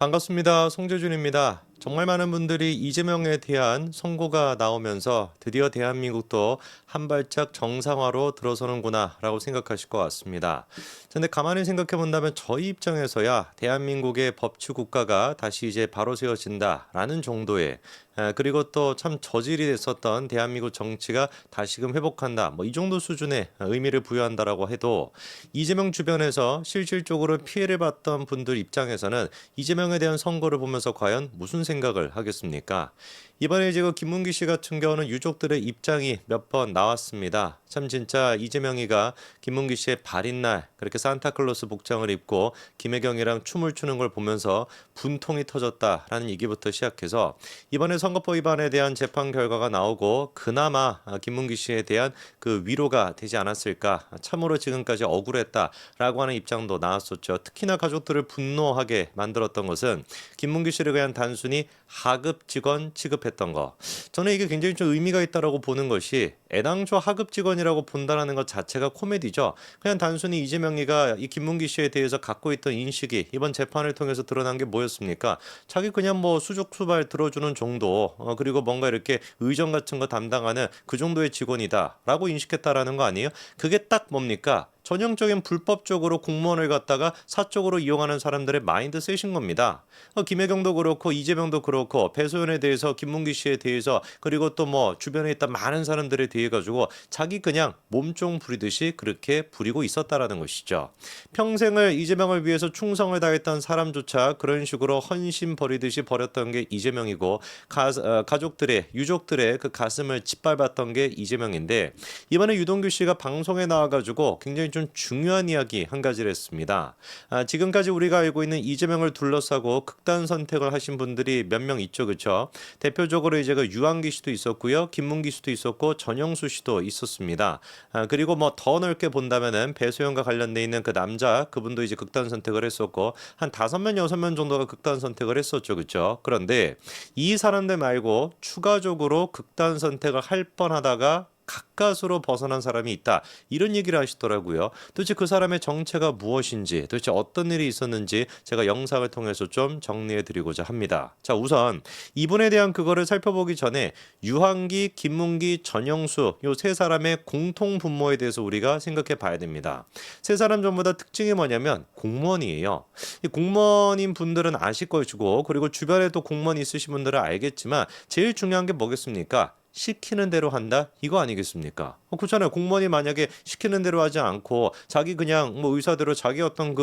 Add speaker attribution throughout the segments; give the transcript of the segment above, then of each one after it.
Speaker 1: 반갑습니다. 송재준입니다. 정말 많은 분들이 이재명에 대한 선고가 나오면서 드디어 대한민국도 한 발짝 정상화로 들어서는구나라고 생각하실 것 같습니다. 근데 가만히 생각해 본다면 저희 입장에서야 대한민국의 법치 국가가 다시 이제 바로 세워진다라는 정도의 그리고 또 참 저질이 됐었던 대한민국 정치가 다시금 회복한다. 뭐 이 정도 수준의 의미를 부여한다라고 해도 이재명 주변에서 실질적으로 피해를 봤던 분들 입장에서는 이재명에 대한 선거를 보면서 과연 무슨 생각을 하겠습니까? 이번에 지금 김문기 씨 같은 경우는 유족들의 입장이 몇 번 나왔습니다. 참 진짜 이재명이가 김문기 씨의 발인 날 그렇게 산타클로스 복장을 입고 김혜경이랑 춤을 추는 걸 보면서 분통이 터졌다라는 얘기부터 시작해서 이번에 선거법 위반에 대한 재판 결과가 나오고 그나마 김문기 씨에 대한 그 위로가 되지 않았을까. 참으로 지금까지 억울했다라고 하는 입장도 나왔었죠. 특히나 가족들을 분노하게 만들었던 것은 김문기 씨를 그냥 단순히 하급 직원 취급했던 거. 저는 이게 굉장히 좀 의미가 있다라고 보는 것이 애당초 하급 직원이라고 본다라는 것 자체가 코미디죠. 그냥 단순히 이재명이가 이 김문기 씨에 대해서 갖고 있던 인식이 이번 재판을 통해서 드러난 게 뭐였습니까? 자기 그냥 뭐 수족 수발 들어주는 정도 그리고 뭔가 이렇게 의전 같은 거 담당하는 그 정도의 직원이다라고 인식했다라는 거 아니에요? 그게 딱 뭡니까? 전형적인 불법적으로 공무원을 갖다가 사적으로 이용하는 사람들의 마인드셋인 겁니다. 김혜경도 그렇고 이재명도 그렇고 배소연에 대해서 김문기 씨에 대해서 그리고 또 뭐 주변에 있던 많은 사람들에 대해 가지고 자기 그냥 몸종 부리듯이 그렇게 부리고 있었다라는 것이죠. 평생을 이재명을 위해서 충성을 다했던 사람조차 그런 식으로 헌신 버리듯이 버렸던 게 이재명이고 가족들의 유족들의 그 가슴을 짓밟았던 게 이재명인데 이번에 유동규 씨가 방송에 나와가지고 굉장히 좀 중요한 이야기 한 가지를 했습니다. 지금까지 우리가 알고 있는 이재명을 둘러싸고 극단 선택을 하신 분들이 몇 명 있죠, 그렇죠? 대표적으로 이제 그 유한기 씨도 있었고요, 김문기 씨도 있었고 전영수 씨도 있었습니다. 그리고 뭐 더 넓게 본다면은 배소연과 관련돼 있는 그 남자 그분도 이제 극단 선택을 했었고 한 5명, 6명 정도가 극단 선택을 했었죠, 그렇죠? 그런데 이 사람들 말고 추가적으로 극단 선택을 할 뻔하다가 가까스로 벗어난 사람이 있다. 이런 얘기를 하시더라고요. 도대체 그 사람의 정체가 무엇인지, 도대체 어떤 일이 있었는지 제가 영상을 통해서 좀 정리해 드리고자 합니다. 자, 우선 이분에 대한 그거를 살펴보기 전에 유한기, 김문기, 전영수 요 세 사람의 공통 분모에 대해서 우리가 생각해 봐야 됩니다. 세 사람 전부 다 특징이 뭐냐면 공무원이에요. 이 공무원인 분들은 아실 것이고 그리고 주변에 또 공무원 있으신 분들은 알겠지만 제일 중요한 게 뭐겠습니까? 시키는 대로 한다? 이거 아니겠습니까? 그렇잖아요. 공무원이 만약에 시키는 대로 하지 않고 자기 그냥 뭐 의사대로 자기 어떤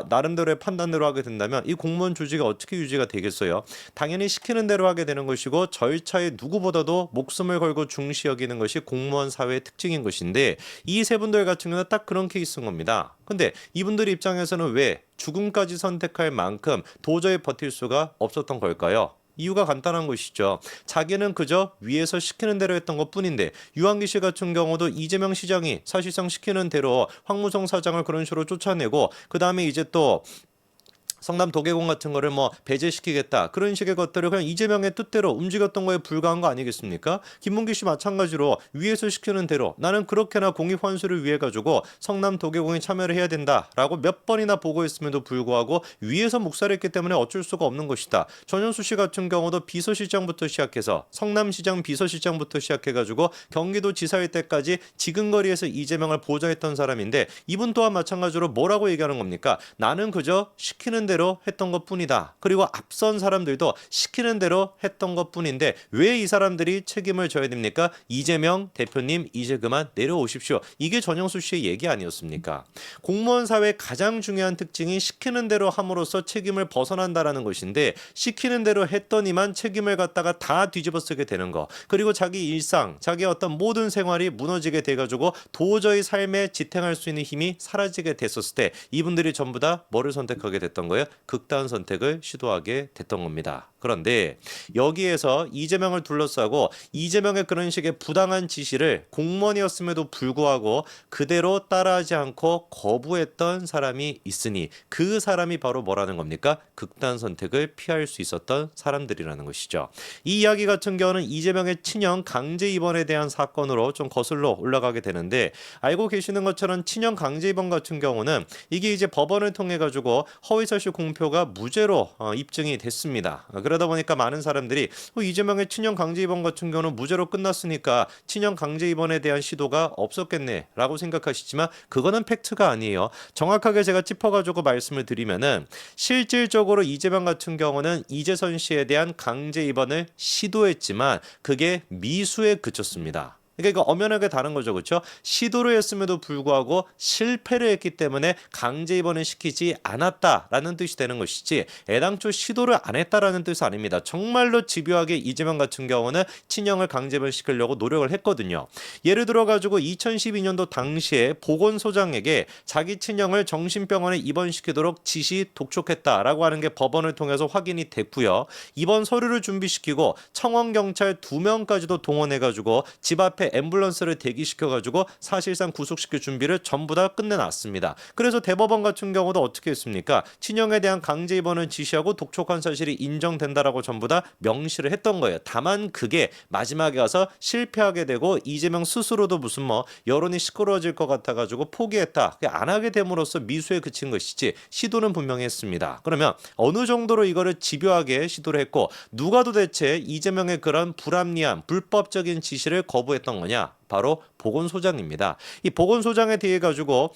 Speaker 1: 나름대로의 판단대로 하게 된다면 이 공무원 조직이 어떻게 유지가 되겠어요? 당연히 시키는 대로 하게 되는 것이고 절차에 누구보다도 목숨을 걸고 중시 여기는 것이 공무원 사회의 특징인 것인데 이 세 분들 같은 경우는 딱 그런 케이스인 겁니다. 근데 이분들 입장에서는 왜 죽음까지 선택할 만큼 도저히 버틸 수가 없었던 걸까요? 이유가 간단한 것이죠. 자기는 그저 위에서 시키는 대로 했던 것뿐인데 유한기 씨 같은 경우도 이재명 시장이 사실상 시키는 대로 황무성 사장을 그런 식으로 쫓아내고 그 다음에 이제 또 성남 도계공 같은 거를 뭐 배제시키겠다 그런 식의 것들을 그냥 이재명의 뜻대로 움직였던 거에 불과한 거 아니겠습니까? 김문기 씨 마찬가지로 위에서 시키는 대로 나는 그렇게나 공익 환수를 위해 가지고 성남 도계공에 참여를 해야 된다라고 몇 번이나 보고했음에도 불구하고 위에서 묵살했기 때문에 어쩔 수가 없는 것이다. 전현수 씨 같은 경우도 비서실장부터 시작해서 성남시장 비서실장부터 시작해가지고 경기도지사일 때까지 지근거리에서 이재명을 보좌했던 사람인데 이분 또한 마찬가지로 뭐라고 얘기하는 겁니까? 나는 그저 시키는 대로 했던 것뿐이다. 그리고 앞선 사람들도 시키는 대로 했던 것뿐인데 왜 이 사람들이 책임을 져야 됩니까? 이재명 대표님 이제 그만 내려오십시오. 이게 전영수 씨의 얘기 아니었습니까? 공무원 사회의 가장 중요한 특징이 시키는 대로 함으로써 책임을 벗어난다라는 것인데 시키는 대로 했더니만 책임을 갖다가 다 뒤집어 쓰게 되는 거. 그리고 자기 일상, 자기 어떤 모든 생활이 무너지게 돼가지고 도저히 삶에 지탱할 수 있는 힘이 사라지게 됐었을 때 이분들이 전부 다 뭐를 선택하게 됐던 거예요? 극단 선택을 시도하게 됐던 겁니다. 그런데 여기에서 이재명을 둘러싸고 이재명의 그런 식의 부당한 지시를 공무원이었음에도 불구하고 그대로 따라하지 않고 거부했던 사람이 있으니 그 사람이 바로 뭐라는 겁니까? 극단 선택을 피할 수 있었던 사람들이라는 것이죠. 이 이야기 같은 경우는 이재명의 친형 강제 입원에 대한 사건으로 좀 거슬러 올라가게 되는데 알고 계시는 것처럼 친형 강제 입원 같은 경우는 이게 이제 법원을 통해 가지고 허위사실 서울시 공표가 무죄로 입증이 됐습니다. 그러다 보니까 많은 사람들이 이재명의 친형 강제 입원 같은 경우는 무죄로 끝났으니까 친형 강제 입원에 대한 시도가 없었겠네라고 생각하시지만 그거는 팩트가 아니에요. 정확하게 제가 짚어가지고 말씀을 드리면은 실질적으로 이재명 같은 경우는 이재선 씨에 대한 강제 입원을 시도했지만 그게 미수에 그쳤습니다. 그러니까 이거 엄연하게 다른 거죠. 그렇죠? 시도를 했음에도 불구하고 실패를 했기 때문에 강제 입원을 시키지 않았다라는 뜻이 되는 것이지 애당초 시도를 안 했다라는 뜻은 아닙니다. 정말로 집요하게 이재명 같은 경우는 친형을 강제 입원시키려고 노력을 했거든요. 예를 들어 가지고 2012년도 당시에 보건소장에게 자기 친형을 정신병원에 입원시키도록 지시 독촉했다라고 하는 게 법원을 통해서 확인이 됐고요. 입원 서류를 준비시키고 청원경찰 2명까지도 동원해가지고 집 앞에 앰뷸런스를 대기시켜가지고 사실상 구속시킬 준비를 전부 다 끝내놨습니다. 그래서 대법원 같은 경우도 어떻게 했습니까? 친형에 대한 강제 입원을 지시하고 독촉한 사실이 인정된다라고 전부 다 명시를 했던 거예요. 다만 그게 마지막에 가서 실패하게 되고 이재명 스스로도 무슨 여론이 시끄러워질 것 같아가지고 포기했다. 안 하게 됨으로써 미수에 그친 것이지 시도는 분명히 했습니다. 그러면 어느 정도로 이거를 집요하게 시도를 했고 누가 도대체 이재명의 그런 불합리한 불법적인 지시를 거부했던 거냐? 바로 보건소장입니다. 이 보건소장에 대해 가지고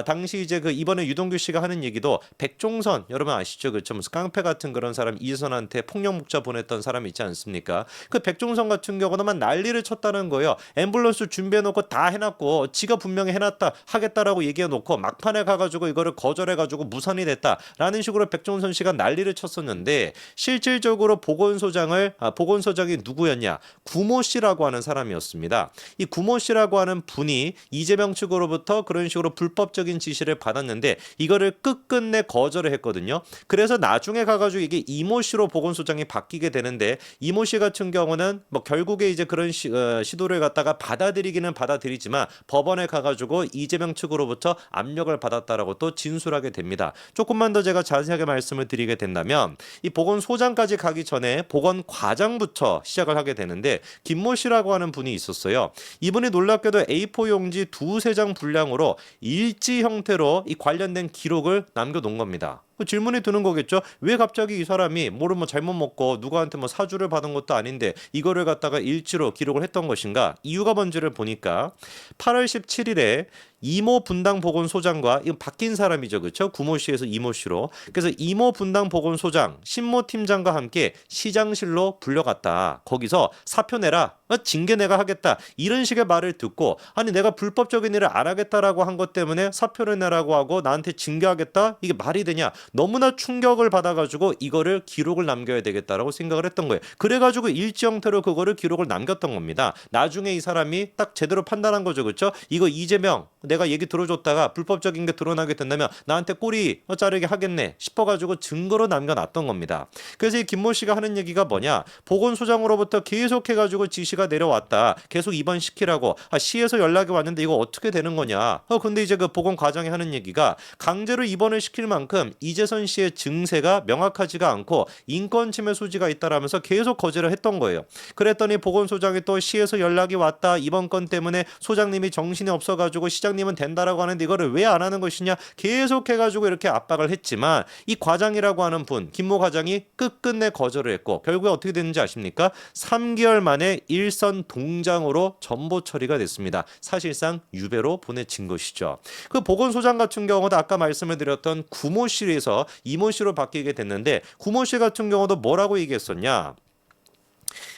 Speaker 1: 당시 이제 그 이번에 유동규 씨가 하는 얘기도 백종선 여러분 아시죠? 그렇죠? 무슨 깡패 같은 그런 사람 이재선한테 폭력 문자 보냈던 사람 있지 않습니까? 그 백종선 같은 경우는 난리를 쳤다는 거예요. 앰뷸런스 준비해놓고 다 해놨고 지가 분명히 해놨다 하겠다라고 얘기해놓고 막판에 가가지고 이거를 거절해가지고 무산이 됐다라는 식으로 백종선 씨가 난리를 쳤었는데 실질적으로 보건소장이 누구였냐? 구모 씨라고 하는 사람이었습니다. 이 구모 씨라고 하는 분이 이재명 측으로부터 그런 식으로 불법적인 지시를 받았는데 이거를 끝끝내 거절을 했거든요. 그래서 나중에 가가지고 이게 이모 씨로 보건소장이 바뀌게 되는데 이모 씨 같은 경우는 결국에 이제 그런 시도를 갖다가 받아들이기는 받아들이지만 법원에 가가지고 이재명 측으로부터 압력을 받았다라고 또 진술하게 됩니다. 조금만 더 제가 자세하게 말씀을 드리게 된다면 이 보건소장까지 가기 전에 보건과장부터 시작을 하게 되는데 김모 씨라고 하는 분이 있었어요. 이분이 놀랍게도 A4 용지 2-3장 분량으로 일지 형태로 이 관련된 기록을 남겨놓은 겁니다. 질문이 드는 거겠죠. 왜 갑자기 이 사람이 뭐를 잘못 먹고 누구한테 사주를 받은 것도 아닌데 이거를 갖다가 일지로 기록을 했던 것인가? 이유가 뭔지를 보니까 8월 17일에 이모 분당 보건소장과 이건 바뀐 사람이죠. 그렇죠? 구모 씨에서 이모 씨로. 그래서 이모 분당 보건소장 신모 팀장과 함께 시장실로 불려갔다. 거기서 사표 내라. 징계 내가 하겠다. 이런 식의 말을 듣고 아니 내가 불법적인 일을 안 하겠다라고 한 것 때문에 사표를 내라고 하고 나한테 징계하겠다? 이게 말이 되냐? 너무나 충격을 받아가지고 이거를 기록을 남겨야 되겠다라고 생각을 했던 거예요. 그래가지고 일지 형태로 그거를 기록을 남겼던 겁니다. 나중에 이 사람이 딱 제대로 판단한 거죠. 그렇죠? 이거 이재명 내가 얘기 들어줬다가 불법적인 게 드러나게 된다면 나한테 꼬리 자르게 하겠네 싶어가지고 증거로 남겨놨던 겁니다. 그래서 이 김모 씨가 하는 얘기가 뭐냐? 보건소장으로부터 계속해가지고 지시가 내려왔다. 계속 입원시키라고. 시에서 연락이 왔는데 이거 어떻게 되는 거냐? 근데 이제 그 보건과장이 하는 얘기가 강제로 입원을 시킬 만큼 이재선 씨의 증세가 명확하지가 않고 인권침해 소지가 있다라면서 계속 거절을 했던 거예요. 그랬더니 보건소장이 또 시에서 연락이 왔다. 이번 건 때문에 소장님이 정신이 없어가지고 시장님은 된다라고 하는데 이거를 왜 안 하는 것이냐? 계속해가지고 이렇게 압박을 했지만 이 과장이라고 하는 분, 김모 과장이 끝끝내 거절을 했고 결국에 어떻게 됐는지 아십니까? 3개월 만에 일선 동장으로 전보 처리가 됐습니다. 사실상 유배로 보내진 것이죠. 그 보건소장 같은 경우도 아까 말씀을 드렸던 구모 씨에서 이모 씨로 바뀌게 됐는데 구모 씨 같은 경우도 뭐라고 얘기했었냐?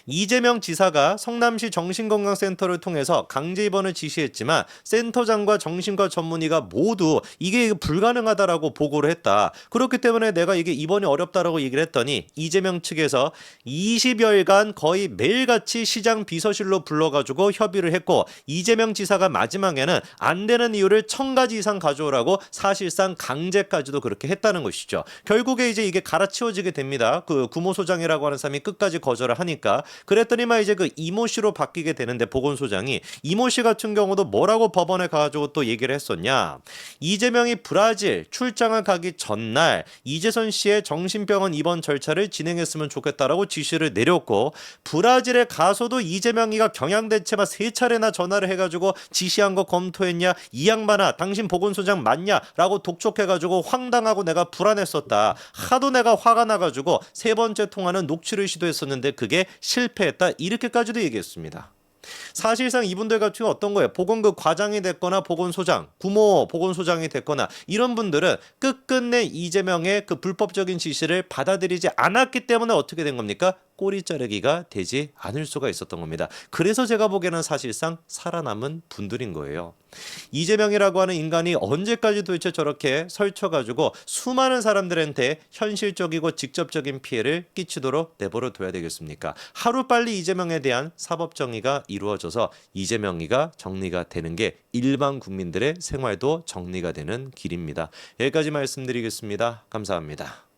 Speaker 1: 이재명 지사가 성남시 정신건강센터를 통해서 강제 입원을 지시했지만 센터장과 정신과 전문의가 모두 이게 불가능하다라고 보고를 했다. 그렇기 때문에 내가 이게 입원이 어렵다라고 얘기를 했더니 이재명 측에서 20여일간 거의 매일같이 시장 비서실로 불러가지고 협의를 했고 이재명 지사가 마지막에는 안 되는 이유를 1000가지 이상 가져오라고 사실상 강제까지도 그렇게 했다는 것이죠. 결국에 이제 이게 갈아치워지게 됩니다. 그 구모 소장이라고 하는 사람이 끝까지 거절을 하니까 그랬더니만 이제 그 이모 씨로 바뀌게 되는데 보건소장이 이모 씨 같은 경우도 뭐라고 법원에 가가지고 또 얘기를 했었냐. 이재명이 브라질 출장을 가기 전날 이재선 씨의 정신병원 입원 절차를 진행했으면 좋겠다라고 지시를 내렸고 브라질에 가서도 이재명이가 경양대체만 3차례나 전화를 해가지고 지시한 거 검토했냐 이 양반아 당신 보건소장 맞냐라고 독촉해가지고 황당하고 내가 불안했었다. 하도 내가 화가 나가지고 3번째 통화는 녹취를 시도했었는데 그게 실패했다. 이렇게까지도 얘기했습니다. 사실상 이분들 같은 경우 어떤 거예요? 보건국 과장이 됐거나 보건소장, 구모 보건소장이 됐거나 이런 분들은 끝끝내 이재명의 그 불법적인 지시를 받아들이지 않았기 때문에 어떻게 된 겁니까? 꼬리 자르기가 되지 않을 수가 있었던 겁니다. 그래서 제가 보기에는 사실상 살아남은 분들인 거예요. 이재명이라고 하는 인간이 언제까지 도대체 저렇게 설쳐가지고 수많은 사람들한테 현실적이고 직접적인 피해를 끼치도록 내버려 둬야 되겠습니까? 하루빨리 이재명에 대한 사법정의가 이루어져서 이재명이가 정리가 되는 게 일반 국민들의 생활도 정리가 되는 길입니다. 여기까지 말씀드리겠습니다. 감사합니다.